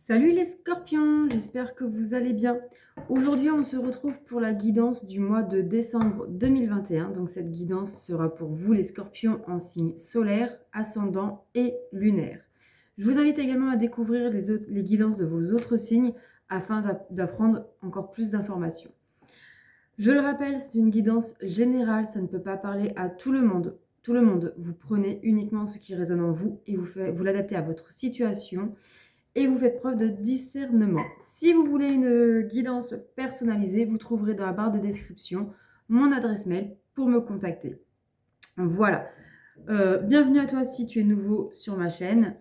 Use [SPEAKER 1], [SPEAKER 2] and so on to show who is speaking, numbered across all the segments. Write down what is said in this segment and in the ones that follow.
[SPEAKER 1] Salut les scorpions, j'espère que vous allez bien. Aujourd'hui, on se retrouve pour la guidance du mois de décembre 2021. Donc cette guidance sera pour vous les scorpions en signe solaire, ascendant et lunaire. Je vous invite également à découvrir les guidances de vos autres signes afin d'apprendre encore plus d'informations. Je le rappelle, c'est une guidance générale, ça ne peut pas parler à tout le monde. Tout le monde, vous prenez uniquement ce qui résonne en vous et vous l'adaptez à votre situation et vous faites preuve de discernement. Si vous voulez une guidance personnalisée, vous trouverez dans la barre de description mon adresse mail pour me contacter. Voilà. Bienvenue à toi si tu es nouveau sur ma chaîne.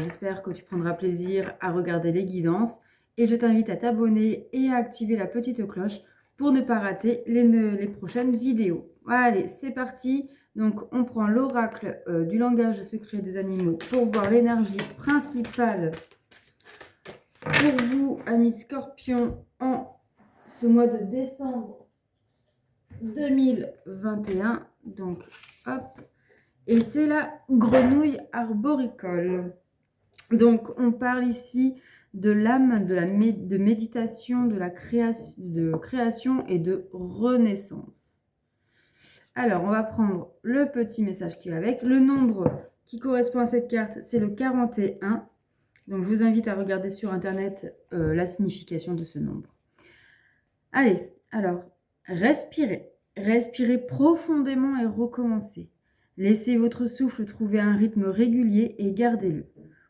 [SPEAKER 1] J'espère que tu prendras plaisir à regarder les guidances et je t'invite à t'abonner et à activer la petite cloche pour ne pas rater les prochaines vidéos. Allez, c'est parti. Donc, on prend l'oracle du langage secret des animaux pour voir l'énergie principale pour vous, amis scorpions, en ce mois de décembre 2021. Donc, hop. Et c'est la grenouille arboricole. Donc, on parle ici de l'âme, de méditation, de création et de renaissance. Alors, on va prendre le petit message qui va avec. Le nombre qui correspond à cette carte, c'est le 41. Donc, je vous invite à regarder sur Internet la signification de ce nombre. Allez, alors, respirez. Respirez profondément et recommencez. Laissez votre souffle trouver un rythme régulier et gardez-le.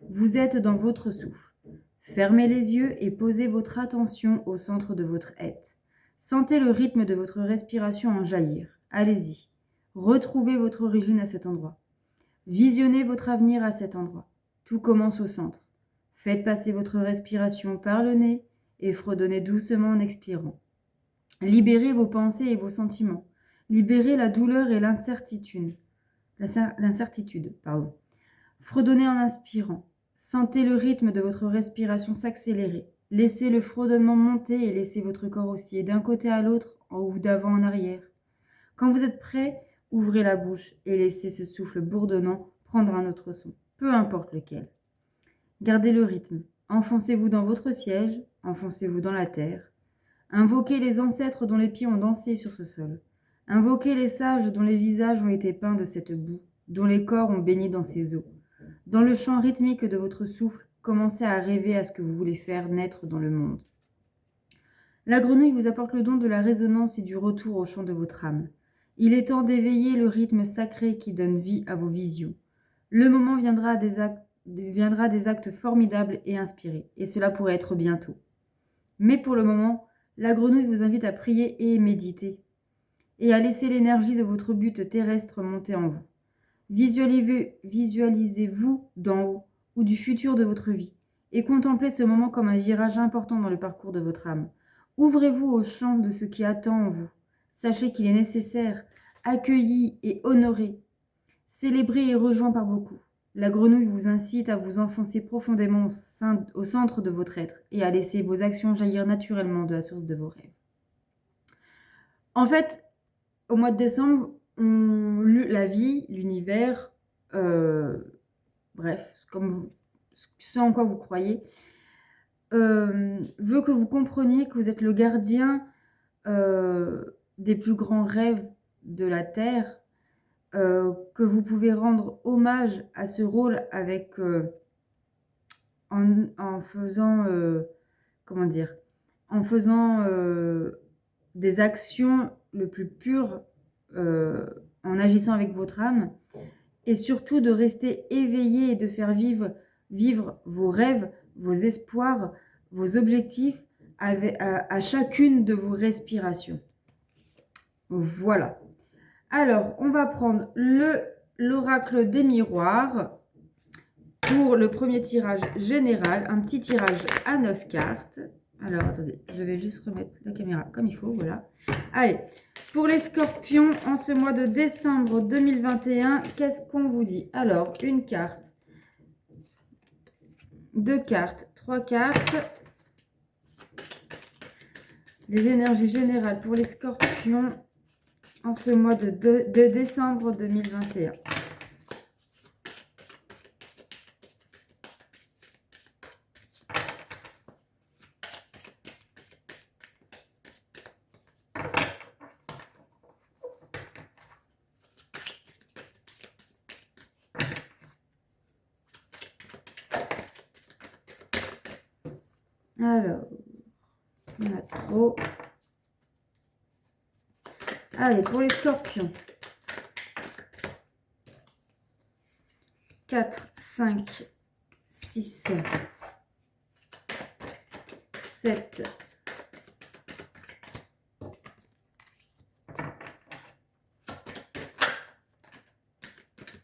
[SPEAKER 1] Vous êtes dans votre souffle. Fermez les yeux et posez votre attention au centre de votre être. Sentez le rythme de votre respiration en jaillir. Allez-y. Retrouvez votre origine à cet endroit. Visionnez votre avenir à cet endroit. Tout commence au centre. Faites passer votre respiration par le nez et fredonnez doucement en expirant. Libérez vos pensées et vos sentiments. Libérez la douleur et l'incertitude. Fredonnez en inspirant. Sentez le rythme de votre respiration s'accélérer. Laissez le fredonnement monter et laissez votre corps osciller d'un côté à l'autre ou d'avant en arrière. Quand vous êtes prêt, ouvrez la bouche et laissez ce souffle bourdonnant prendre un autre son, peu importe lequel. Gardez le rythme. Enfoncez-vous dans votre siège, enfoncez-vous dans la terre. Invoquez les ancêtres dont les pieds ont dansé sur ce sol. Invoquez les sages dont les visages ont été peints de cette boue, dont les corps ont baigné dans ces eaux. Dans le chant rythmique de votre souffle, commencez à rêver à ce que vous voulez faire naître dans le monde. La grenouille vous apporte le don de la résonance et du retour au chant de votre âme. Il est temps d'éveiller le rythme sacré qui donne vie à vos visions. Le moment viendra des actes formidables et inspirés, et cela pourrait être bientôt. Mais pour le moment, la grenouille vous invite à prier et méditer, et à laisser l'énergie de votre but terrestre monter en vous. Visualisez-vous d'en haut ou du futur de votre vie, et contemplez ce moment comme un virage important dans le parcours de votre âme. Ouvrez-vous au champ de ce qui attend en vous. Sachez qu'il est nécessaire, accueilli et honoré, célébré et rejoint par beaucoup. La grenouille vous incite à vous enfoncer profondément au centre de votre être et à laisser vos actions jaillir naturellement de la source de vos rêves. En fait, au mois de décembre, la vie, l'univers, bref, ce en quoi vous croyez, veut que vous compreniez que vous êtes le gardien des plus grands rêves de la Terre, que vous pouvez rendre hommage à ce rôle avec en faisant des actions le plus pures, en agissant avec votre âme, et surtout de rester éveillé et de faire vivre vos rêves, vos espoirs, vos objectifs à chacune de vos respirations. Voilà. Alors, on va prendre l'oracle des miroirs pour le premier tirage général, un petit tirage à 9 cartes. Alors, attendez, je vais juste remettre la caméra comme il faut, voilà. Allez, pour les scorpions, en ce mois de décembre 2021, qu'est-ce qu'on vous dit? Alors, une carte, 2 cartes, 3 cartes. Les énergies générales pour les scorpions en ce mois de décembre 2021. Alors, il y en a trop. Allez, pour les scorpions. 4, 5, 6, 7,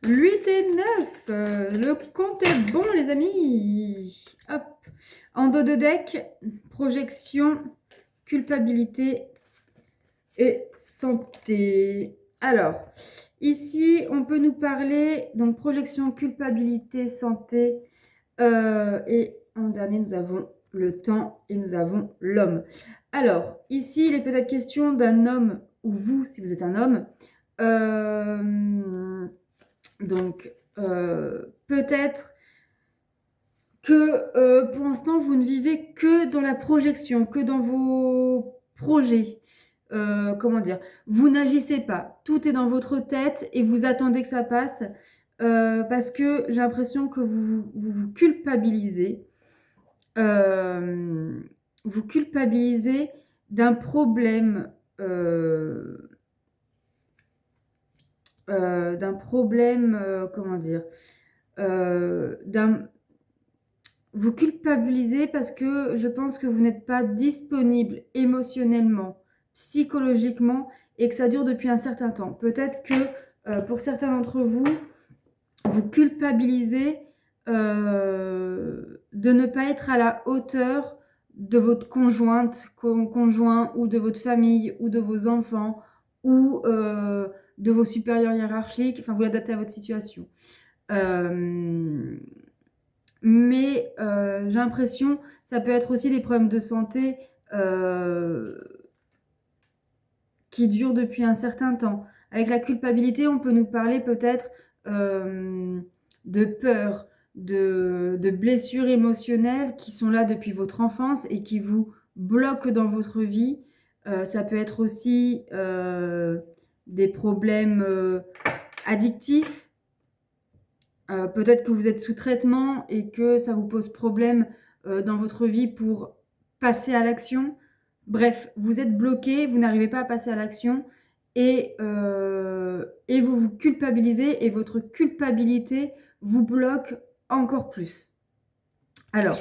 [SPEAKER 1] 8 et 9. Le compte est bon, les amis. Hop. En dos de deck, projection, culpabilité et santé. Alors, ici, on peut nous parler, donc projection, culpabilité, santé. Et en dernier, nous avons le temps et nous avons l'homme. Alors, ici, il est peut-être question d'un homme, ou vous, si vous êtes un homme. Donc, peut-être que pour l'instant, vous ne vivez que dans la projection, que dans vos projets. Comment dire? Vous n'agissez pas. Tout est dans votre tête et vous attendez que ça passe parce que j'ai l'impression que vous culpabilisez. Vous culpabilisez d'un problème. Comment dire? Vous culpabilisez parce que je pense que vous n'êtes pas disponible émotionnellement, psychologiquement et que ça dure depuis un certain temps. Peut-être que pour certains d'entre vous, vous culpabilisez de ne pas être à la hauteur de votre conjoint ou de votre famille ou de vos enfants ou de vos supérieurs hiérarchiques. Enfin, vous l'adaptez à votre situation. Mais j'ai l'impression, ça peut être aussi des problèmes de santé qui durent depuis un certain temps. Avec la culpabilité, on peut nous parler peut-être de peur, de blessures émotionnelles qui sont là depuis votre enfance et qui vous bloquent dans votre vie. Ça peut être aussi des problèmes addictifs. Peut-être que vous êtes sous traitement et que ça vous pose problème dans votre vie pour passer à l'action. Bref, vous êtes bloqué, vous n'arrivez pas à passer à l'action et vous vous culpabilisez et votre culpabilité vous bloque encore plus. Alors,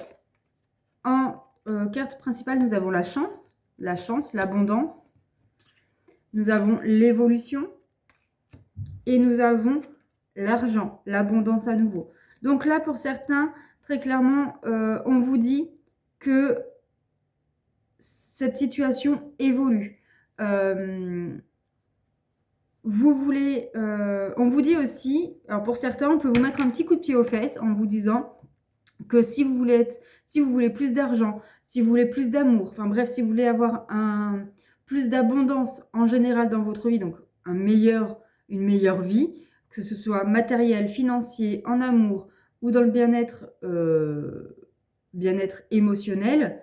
[SPEAKER 1] en carte principale, nous avons la chance, l'abondance. Nous avons l'évolution et nous avons l'argent, l'abondance à nouveau. Donc là, pour certains, très clairement, on vous dit que cette situation évolue. On vous dit aussi, alors pour certains, on peut vous mettre un petit coup de pied aux fesses en vous disant que si vous voulez plus d'argent, si vous voulez plus d'amour, enfin bref, si vous voulez avoir plus d'abondance en général dans votre vie, donc une meilleure vie, que ce soit matériel, financier, en amour ou dans le bien-être émotionnel,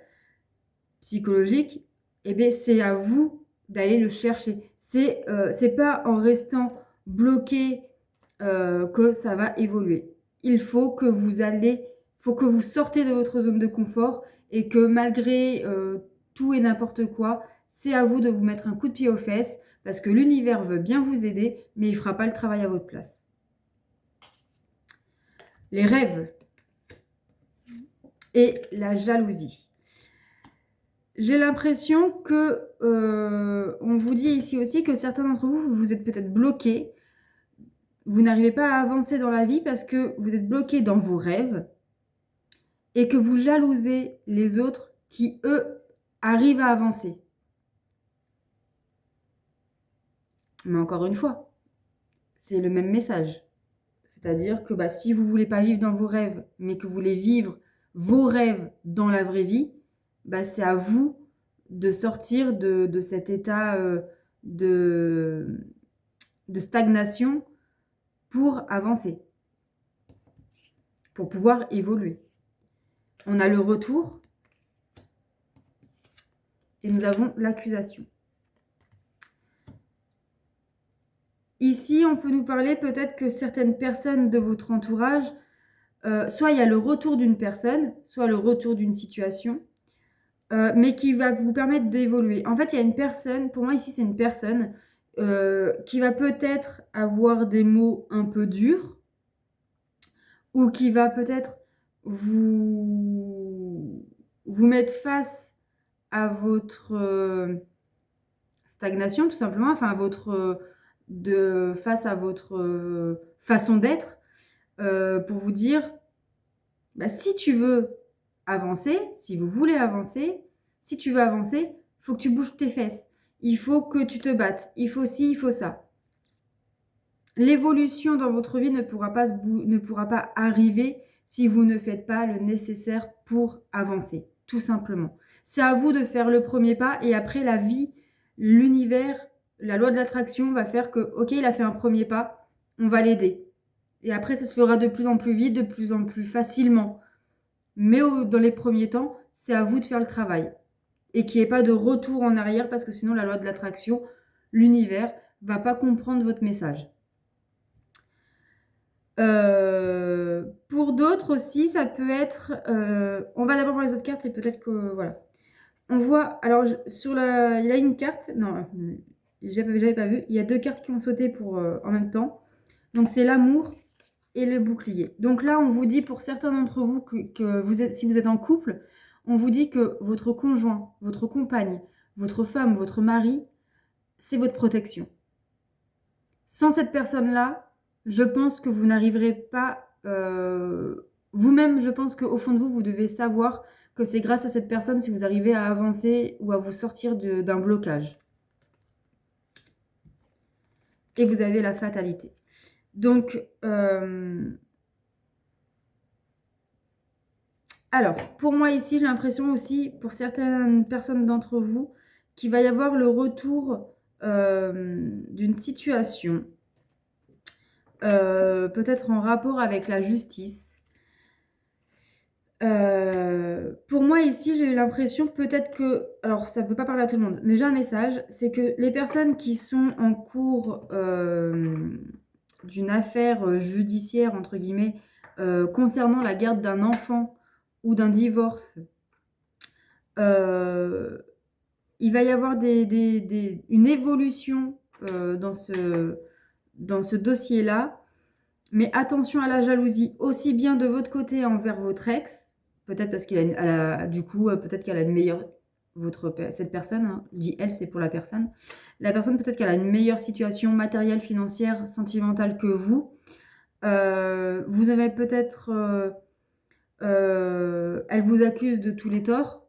[SPEAKER 1] psychologique, eh bien, c'est à vous d'aller le chercher. C'est pas en restant bloqué que ça va évoluer. Il faut que vous sortez de votre zone de confort et que malgré tout et n'importe quoi, c'est à vous de vous mettre un coup de pied aux fesses parce que l'univers veut bien vous aider, mais il ne fera pas le travail à votre place. Les rêves et la jalousie. J'ai l'impression que on vous dit ici aussi que certains d'entre vous, vous êtes peut-être bloqués. Vous n'arrivez pas à avancer dans la vie parce que vous êtes bloqués dans vos rêves et que vous jalousez les autres qui, eux, arrivent à avancer. Mais encore une fois, c'est le même message. C'est-à-dire que si vous ne voulez pas vivre dans vos rêves, mais que vous voulez vivre vos rêves dans la vraie vie, c'est à vous de sortir de cet état de stagnation pour avancer, pour pouvoir évoluer. On a le retour et nous avons l'accusation. Ici, on peut nous parler peut-être que certaines personnes de votre entourage, soit il y a le retour d'une personne, soit le retour d'une situation, mais qui va vous permettre d'évoluer. En fait, il y a une personne, pour moi ici, c'est une personne qui va peut-être avoir des mots un peu durs ou qui va peut-être vous mettre face à votre stagnation, tout simplement, enfin, à votre, face à votre façon d'être, pour vous dire, bah, si tu veux avancer, si vous voulez avancer, si tu veux avancer, il faut que tu bouges tes fesses. Il faut que tu te battes. Il faut ci, il faut ça. L'évolution dans votre vie ne pourra pas arriver si vous ne faites pas le nécessaire pour avancer, tout simplement. C'est à vous de faire le premier pas et après la vie, l'univers, la loi de l'attraction va faire que, ok, il a fait un premier pas, on va l'aider. Et après, ça se fera de plus en plus vite, de plus en plus facilement. Mais dans les premiers temps, c'est à vous de faire le travail. Et qu'il n'y ait pas de retour en arrière parce que sinon, la loi de l'attraction, l'univers, va pas comprendre votre message. Pour d'autres aussi, ça peut être... on va d'abord voir les autres cartes et peut-être que... Voilà. On voit... Alors, il y a une carte... Non, j'avais pas vu. Il y a deux cartes qui ont sauté en même temps. Donc, c'est l'amour et le bouclier. Donc là, on vous dit, pour certains d'entre vous, que si vous êtes en couple, on vous dit que votre conjoint, votre compagne, votre femme, votre mari, c'est votre protection. Sans cette personne-là, je pense que vous n'arriverez pas... vous-même, je pense qu'au fond de vous, vous devez savoir que c'est grâce à cette personne si vous arrivez à avancer ou à vous sortir d'un blocage. Et vous avez la fatalité. Donc, alors, pour moi ici, j'ai l'impression aussi, pour certaines personnes d'entre vous, qu'il va y avoir le retour d'une situation, peut-être en rapport avec la justice. Pour moi ici, j'ai eu l'impression peut-être que, alors ça ne peut pas parler à tout le monde, mais j'ai un message, c'est que les personnes qui sont en cours d'une affaire judiciaire, entre guillemets, concernant la garde d'un enfant ou d'un divorce, il va y avoir une évolution dans ce dossier-là. Mais attention à la jalousie, aussi bien de votre côté envers votre ex, peut-être parce du coup, peut-être qu'elle a une meilleure, cette personne, hein, je dis elle, c'est pour la personne peut-être qu'elle a une meilleure situation matérielle, financière, sentimentale que vous. Vous avez peut-être, elle vous accuse de tous les torts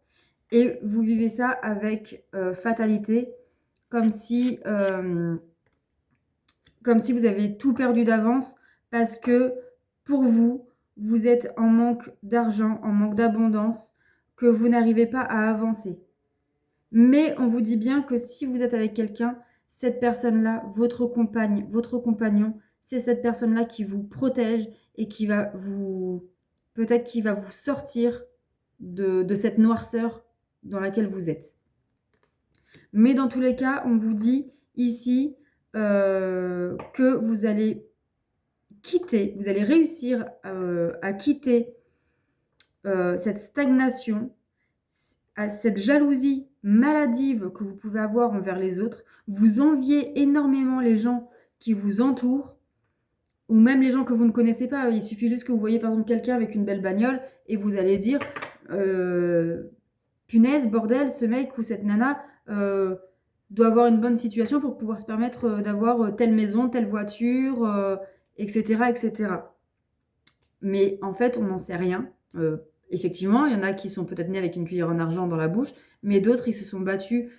[SPEAKER 1] et vous vivez ça avec fatalité, comme si vous avez tout perdu d'avance parce que pour vous, vous êtes en manque d'argent, en manque d'abondance, que vous n'arrivez pas à avancer. Mais on vous dit bien que si vous êtes avec quelqu'un, cette personne-là, votre compagne, votre compagnon, c'est cette personne-là qui vous protège et qui va peut-être qui va vous sortir de cette noirceur dans laquelle vous êtes. Mais dans tous les cas, on vous dit ici que vous allez réussir à quitter cette stagnation, à cette jalousie maladive que vous pouvez avoir envers les autres. Vous enviez énormément les gens qui vous entourent, ou même les gens que vous ne connaissez pas. Il suffit juste que vous voyez par exemple quelqu'un avec une belle bagnole et vous allez dire punaise, bordel, ce mec ou cette nana doit avoir une bonne situation pour pouvoir se permettre d'avoir telle maison, telle voiture, etc., etc. Mais en fait, on n'en sait rien. Effectivement, il y en a qui sont peut-être nés avec une cuillère en argent dans la bouche, mais d'autres, ils se sont battus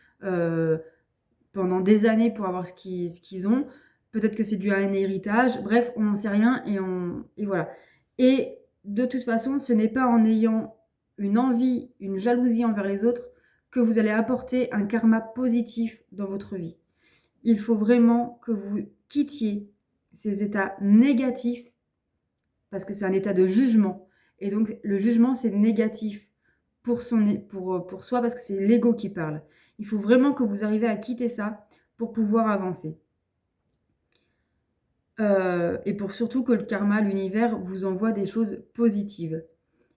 [SPEAKER 1] pendant des années pour avoir ce qu'ils ont. Peut-être que c'est dû à un héritage. Bref, on n'en sait rien et voilà. Et de toute façon, ce n'est pas en ayant une envie, une jalousie envers les autres que vous allez apporter un karma positif dans votre vie. Il faut vraiment que vous quittiez ces états négatifs parce que c'est un état de jugement. Et donc, le jugement, c'est négatif pour soi parce que c'est l'ego qui parle. Il faut vraiment que vous arriviez à quitter ça pour pouvoir avancer. Et pour surtout que le karma, l'univers, vous envoie des choses positives.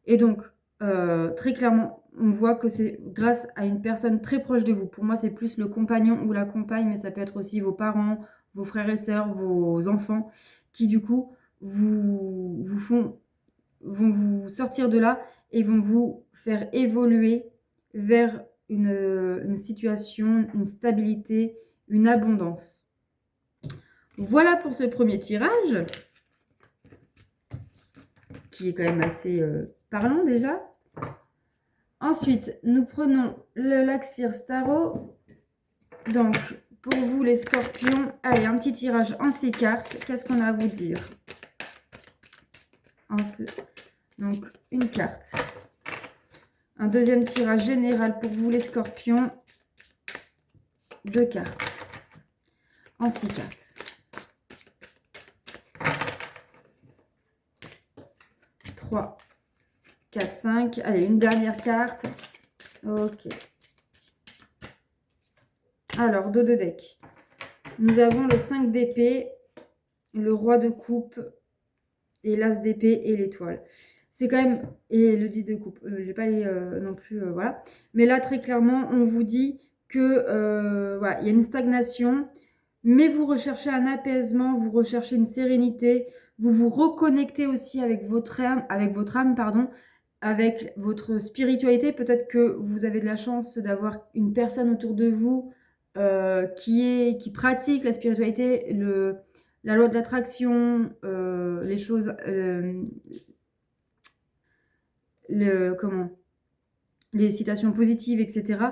[SPEAKER 1] Et donc, très clairement, on voit que c'est grâce à une personne très proche de vous. Pour moi, c'est plus le compagnon ou la compagne, mais ça peut être aussi vos parents, vos frères et sœurs, vos enfants, qui du coup vont vous sortir de là et vont vous faire évoluer vers une situation, une stabilité, une abondance. Voilà pour ce premier tirage, qui est quand même assez parlant déjà. Ensuite, nous prenons le Laxir Starro. Donc, pour vous les scorpions, allez, un petit tirage en 6 cartes. Qu'est-ce qu'on a à vous dire? Donc, une carte. Un deuxième tirage général pour vous les scorpions. 2 cartes. En 6 cartes. 3, 4, 5. Allez, une dernière carte. Ok. Alors, dos de deck. Nous avons le 5 d'épée, le roi de coupe, et l'as d'épée et l'étoile. C'est quand même... Et le 10 de coupe. Je vais pas aller non plus... voilà. Mais là, très clairement, on vous dit que... voilà, il y a une stagnation, mais vous recherchez un apaisement, vous recherchez une sérénité, vous vous reconnectez aussi avec votre âme, pardon, avec votre spiritualité. Peut-être que vous avez de la chance d'avoir une personne autour de vous qui pratique la spiritualité, la loi de l'attraction, les choses, les citations positives, etc.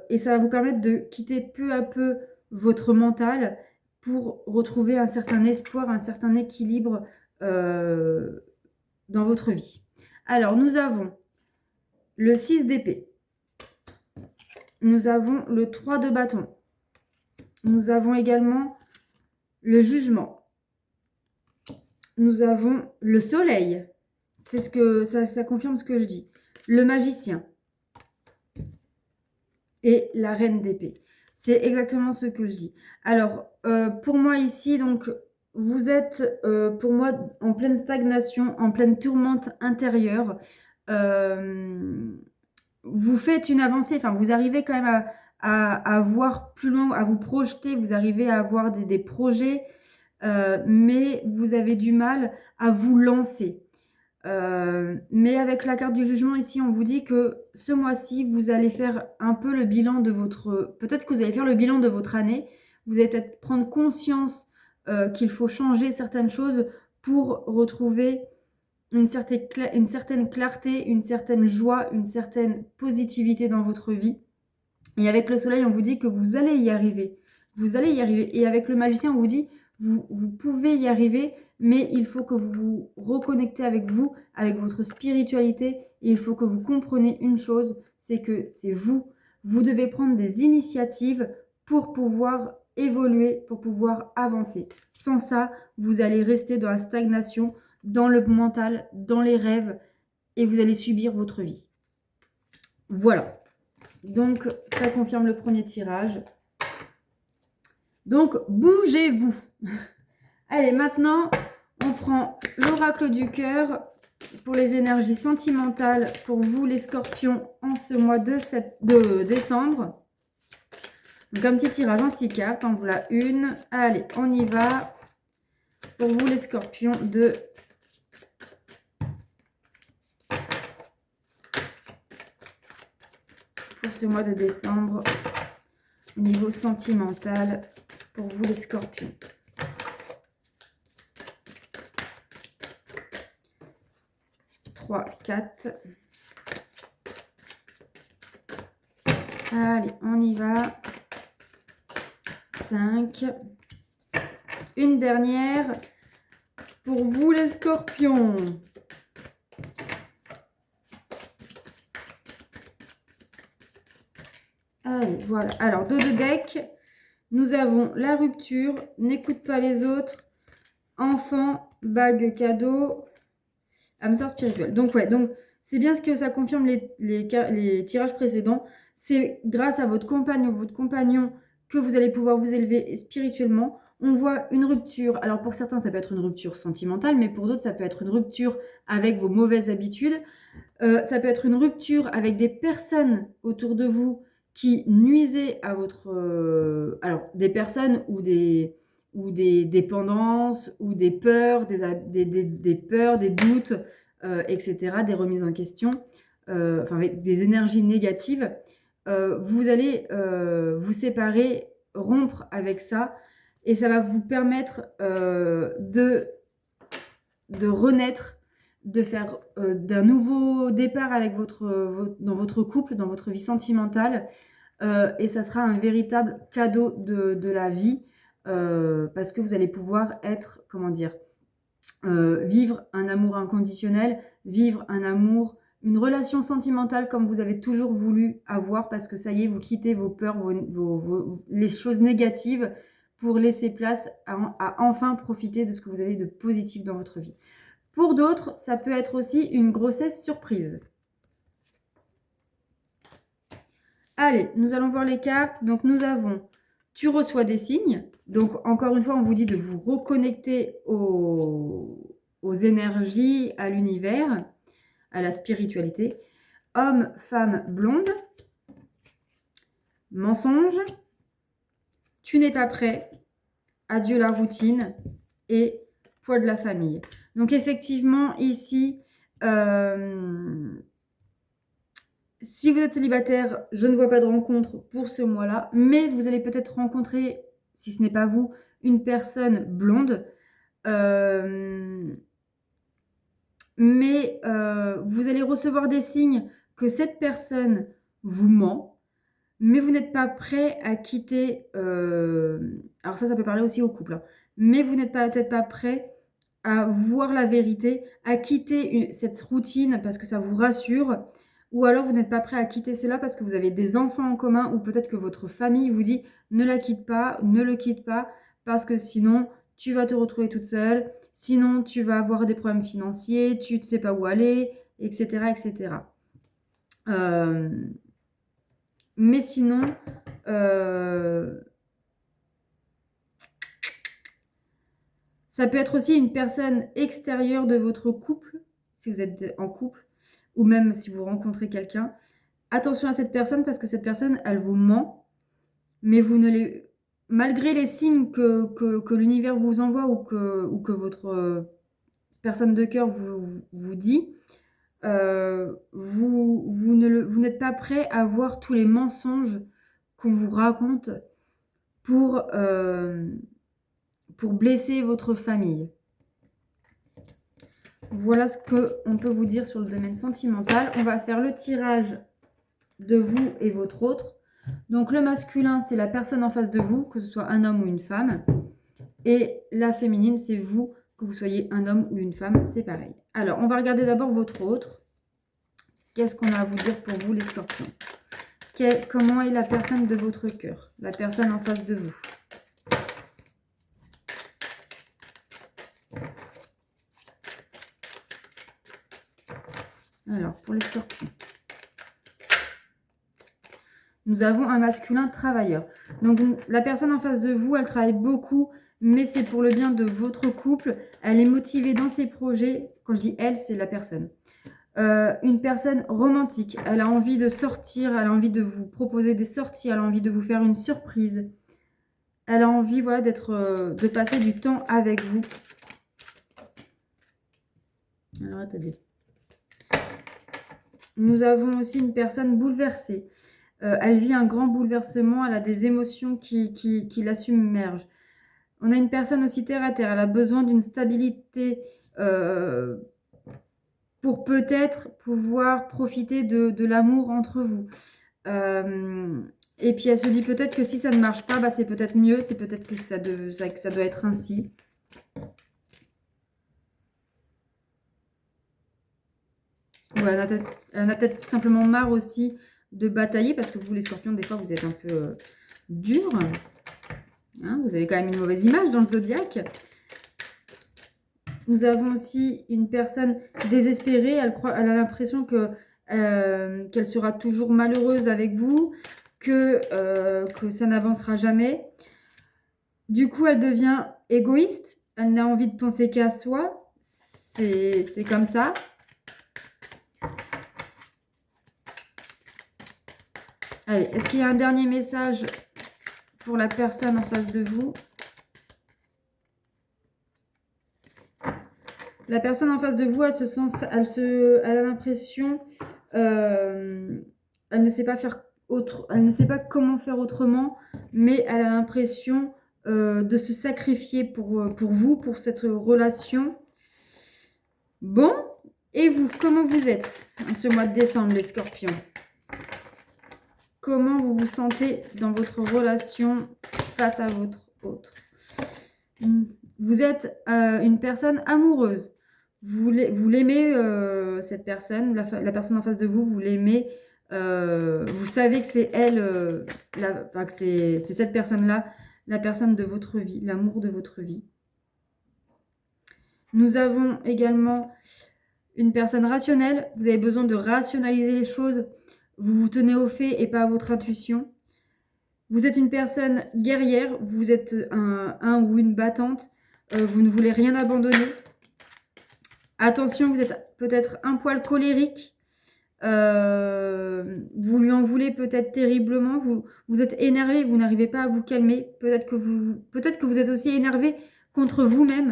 [SPEAKER 1] Et ça va vous permettre de quitter peu à peu votre mental pour retrouver un certain espoir, un certain équilibre dans votre vie. Alors, nous avons le 6 d'épée. Nous avons le 3 de bâton. Nous avons également le jugement. Nous avons le soleil. C'est ce que ça confirme ce que je dis. Le magicien. Et la reine d'épée. C'est exactement ce que je dis. Alors, pour moi ici, donc, vous êtes, pour moi, en pleine stagnation, en pleine tourmente intérieure. Vous faites une avancée, enfin, vous arrivez quand même à voir plus loin, à vous projeter, vous arrivez à avoir des projets, mais vous avez du mal à vous lancer. Mais avec la carte du jugement ici, on vous dit que ce mois-ci, vous allez faire un peu le bilan de votre... Peut-être que vous allez faire le bilan de votre année. Vous allez peut-être prendre conscience qu'il faut changer certaines choses pour retrouver une certaine clarté, une certaine joie, une certaine positivité dans votre vie. Et avec le soleil, on vous dit que vous allez y arriver. Vous allez y arriver. Et avec le magicien, on vous dit, vous pouvez y arriver, mais il faut que vous vous reconnectez avec vous, avec votre spiritualité. Et il faut que vous compreniez une chose, c'est que c'est vous. Vous devez prendre des initiatives pour pouvoir évoluer, pour pouvoir avancer. Sans ça, vous allez rester dans la stagnation, dans le mental, dans les rêves, et vous allez subir votre vie. Voilà. Donc, ça confirme le premier tirage. Donc, bougez-vous. Allez, maintenant, on prend l'oracle du cœur pour les énergies sentimentales pour vous, les scorpions, en ce mois de décembre. Donc, un petit tirage en 6 cartes. En voilà une. Allez, on y va. Pour vous, les scorpions, pour ce mois de décembre, au niveau sentimental, pour vous, les scorpions. Trois, 4. Allez, on y va. 5. Une dernière pour vous les scorpions. Allez, voilà. Alors, dos de deck, nous avons la rupture, n'écoute pas les autres, enfant, bague cadeau, âme sœur spirituelle. Donc, ouais, donc c'est bien ce que ça confirme les tirages précédents. C'est grâce à votre compagnon que vous allez pouvoir vous élever spirituellement. On voit une rupture. Alors, pour certains, ça peut être une rupture sentimentale, mais pour d'autres, ça peut être une rupture avec vos mauvaises habitudes. Ça peut être une rupture avec des personnes autour de vous qui nuisaient à votre... alors, des personnes ou des dépendances ou des peurs, des peurs, des doutes, etc., des remises en question, enfin, avec des énergies négatives. Vous allez vous séparer, rompre avec ça, et ça va vous permettre de renaître, de faire d'un nouveau départ avec dans votre couple, dans votre vie sentimentale. Et ça sera un véritable cadeau de la vie, parce que vous allez pouvoir être, comment dire, vivre un amour inconditionnel, vivre un amour, une relation sentimentale comme vous avez toujours voulu avoir, parce que ça y est, vous quittez vos peurs, les choses négatives pour laisser place à enfin profiter de ce que vous avez de positif dans votre vie. Pour d'autres, ça peut être aussi une grossesse surprise. Allez, nous allons voir les cartes. Donc, nous avons « Tu reçois des signes ». Donc, encore une fois, on vous dit de vous reconnecter aux énergies, à l'univers, à la spiritualité. « Homme, femme, blonde ». Mensonge. « Tu n'es pas prêt ». Adieu la routine. Et poids de la famille. Donc, effectivement, ici... si vous êtes célibataire, je ne vois pas de rencontre pour ce mois-là, mais vous allez peut-être rencontrer, si ce n'est pas vous, une personne blonde. Mais vous allez recevoir des signes que cette personne vous ment, mais vous n'êtes pas prêt à quitter... alors ça peut parler aussi au couple, hein, mais vous n'êtes peut-être pas prêt à voir la vérité, à quitter cette routine parce que ça vous rassure, ou alors vous n'êtes pas prêt à quitter cela parce que vous avez des enfants en commun, ou peut-être que votre famille vous dit ne la quitte pas, ne le quitte pas, parce que sinon tu vas te retrouver toute seule, sinon tu vas avoir des problèmes financiers, tu ne sais pas où aller, etc. etc. Mais sinon, ça peut être aussi une personne extérieure de votre couple, si vous êtes en couple, ou même si vous rencontrez quelqu'un. Attention à cette personne parce que cette personne, elle vous ment, mais vous ne les... malgré les signes que l'univers vous envoie ou que votre personne de cœur vous dit, vous n'êtes pas prêt à voir tous les mensonges qu'on vous raconte pour blesser votre famille. Voilà ce qu'on peut vous dire sur le domaine sentimental. On va faire le tirage de vous et votre autre. Donc le masculin, c'est la personne en face de vous, que ce soit un homme ou une femme. Et la féminine, c'est vous, que vous soyez un homme ou une femme, c'est pareil. Alors, on va regarder d'abord votre autre. Qu'est-ce qu'on a à vous dire pour vous, les scorpions? Comment est la personne de votre cœur? La personne en face de vous. Alors, pour les scorpions. Nous avons un masculin travailleur. Donc, la personne en face de vous, elle travaille beaucoup, mais c'est pour le bien de votre couple. Elle est motivée dans ses projets. Quand je dis elle, c'est la personne. Une personne romantique. Elle a envie de sortir, elle a envie de vous proposer des sorties, elle a envie de vous faire une surprise. Elle a envie, voilà, de passer du temps avec vous. Alors, attendez. Nous avons aussi une personne bouleversée. Elle vit un grand bouleversement, elle a des émotions qui la submergent. On a une personne aussi terre à terre, elle a besoin d'une stabilité pour peut-être pouvoir profiter de l'amour entre vous. Et puis elle se dit peut-être que si ça ne marche pas, bah, c'est peut-être mieux, c'est peut-être que ça doit être ainsi. Ouais, elle en a peut-être tout simplement marre aussi de batailler, parce que vous, les scorpions, des fois, vous êtes un peu durs. Hein, vous avez quand même une mauvaise image dans le zodiaque. Nous avons aussi une personne désespérée. Elle a l'impression qu'elle sera toujours malheureuse avec vous, que ça n'avancera jamais. Du coup, elle devient égoïste. Elle n'a envie de penser qu'à soi. C'est comme ça. Allez, est-ce qu'il y a un dernier message pour la personne en face de vous? La personne en face de vous, elle a l'impression, elle ne sait pas faire elle ne sait pas comment faire autrement, mais elle a l'impression de se sacrifier pour vous, pour cette relation. Bon, et vous, comment vous êtes en ce mois de décembre, les scorpions? Comment vous vous sentez dans votre relation face à votre autre? Vous êtes une personne amoureuse. Vous l'aimez, cette personne, la personne en face de vous, vous l'aimez. Vous savez que c'est elle, enfin, que c'est cette personne-là, la personne de votre vie, l'amour de votre vie. Nous avons également une personne rationnelle. Vous avez besoin de rationaliser les choses. Vous vous tenez aux faits et pas à votre intuition. Vous êtes une personne guerrière. Vous êtes un ou une battante. Vous ne voulez rien abandonner. Attention, vous êtes peut-être un poil colérique. Vous lui en voulez peut-être terriblement. Vous êtes énervé, vous n'arrivez pas à vous calmer. Peut-être que vous êtes aussi énervé contre vous-même.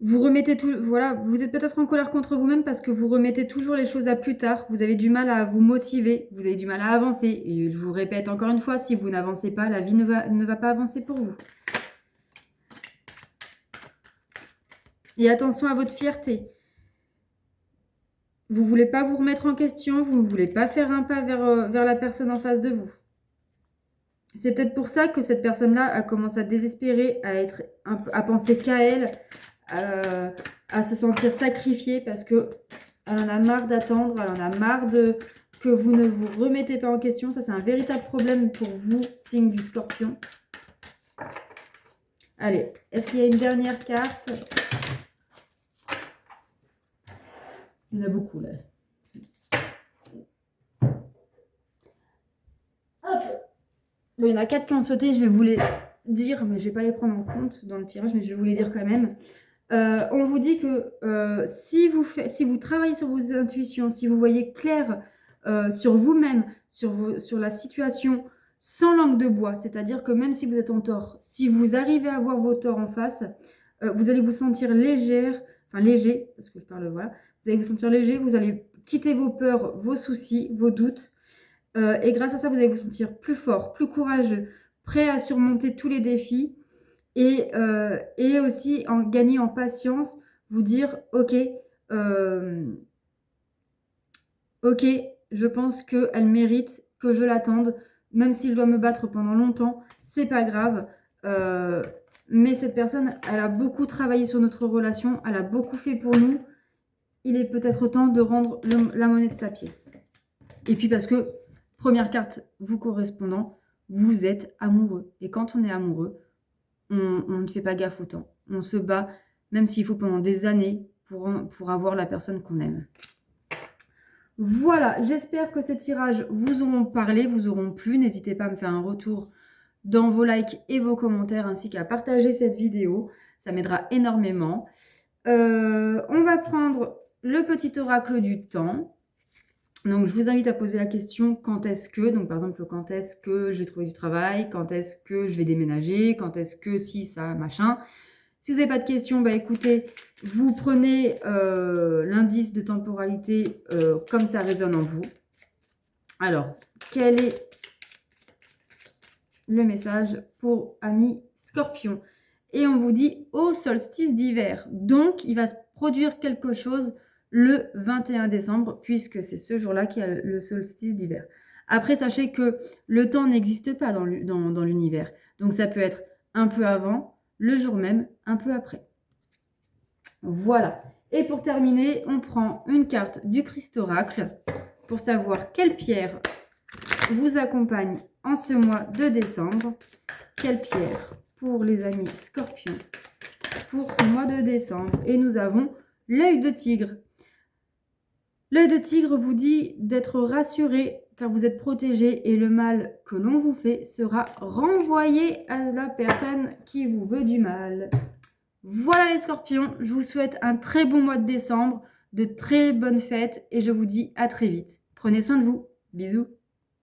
[SPEAKER 1] Vous remettez tout, voilà, vous êtes peut-être en colère contre vous-même parce que vous remettez toujours les choses à plus tard. Vous avez du mal à vous motiver, vous avez du mal à avancer. Et je vous répète encore une fois, si vous n'avancez pas, la vie ne va pas avancer pour vous. Et attention à votre fierté. Vous ne voulez pas vous remettre en question, vous ne voulez pas faire un pas vers la personne en face de vous. C'est peut-être pour ça que cette personne-là a commencé à désespérer, à penser qu'à elle, à se sentir sacrifiée parce qu'elle en a marre d'attendre, elle en a marre que vous ne vous remettez pas en question. Ça, c'est un véritable problème pour vous, signe du Scorpion. Allez, est-ce qu'il y a une dernière carte? Il y en a beaucoup, là. Hop. Bon, il y en a 4 qui ont sauté, je vais vous les dire, mais je ne vais pas les prendre en compte dans le tirage, mais je vais vous les dire quand même. On vous dit que si vous travaillez sur vos intuitions, si vous voyez clair sur vous-même, sur la situation, sans langue de bois, c'est-à-dire que même si vous êtes en tort, si vous arrivez à voir vos torts en face, vous allez vous sentir léger, parce que je parle, voilà, vous allez vous sentir léger, vous allez quitter vos peurs, vos soucis, vos doutes, et grâce à ça, vous allez vous sentir plus fort, plus courageux, prêt à surmonter tous les défis. Et aussi en gagner en patience, vous dire ok, ok, je pense qu'elle mérite que je l'attende, même si je dois me battre pendant longtemps, c'est pas grave. Mais cette personne, elle a beaucoup travaillé sur notre relation, elle a beaucoup fait pour nous. Il est peut-être temps de rendre la monnaie de sa pièce. Et puis parce que, première carte vous correspondant, vous êtes amoureux. Et quand on est amoureux, on ne fait pas gaffe au temps. On se bat, même s'il faut pendant des années, pour avoir la personne qu'on aime. Voilà, j'espère que ces tirages vous auront parlé, vous auront plu. N'hésitez pas à me faire un retour dans vos likes et vos commentaires, ainsi qu'à partager cette vidéo. Ça m'aidera énormément. On va prendre le petit oracle du temps. Donc, je vous invite à poser la question quand est-ce que, donc par exemple, quand est-ce que j'ai trouvé du travail, quand est-ce que je vais déménager, quand est-ce que si, ça, machin. Si vous n'avez pas de questions, bah écoutez, vous prenez l'indice de temporalité comme ça résonne en vous. Alors, quel est le message pour amis Scorpion? Et on vous dit au solstice d'hiver. Donc, il va se produire quelque chose le 21 décembre, puisque c'est ce jour-là qu'il y a le solstice d'hiver. Après, sachez que le temps n'existe pas dans l'univers. Donc, ça peut être un peu avant, le jour même, un peu après. Voilà. Et pour terminer, on prend une carte du Christ Oracle pour savoir quelle pierre vous accompagne en ce mois de décembre. Quelle pierre pour les amis Scorpions pour ce mois de décembre. Et nous avons l'œil de tigre. L'œil de tigre vous dit d'être rassuré car vous êtes protégé et le mal que l'on vous fait sera renvoyé à la personne qui vous veut du mal. Voilà les scorpions, je vous souhaite un très bon mois de décembre, de très bonnes fêtes et je vous dis à très vite. Prenez soin de vous. Bisous.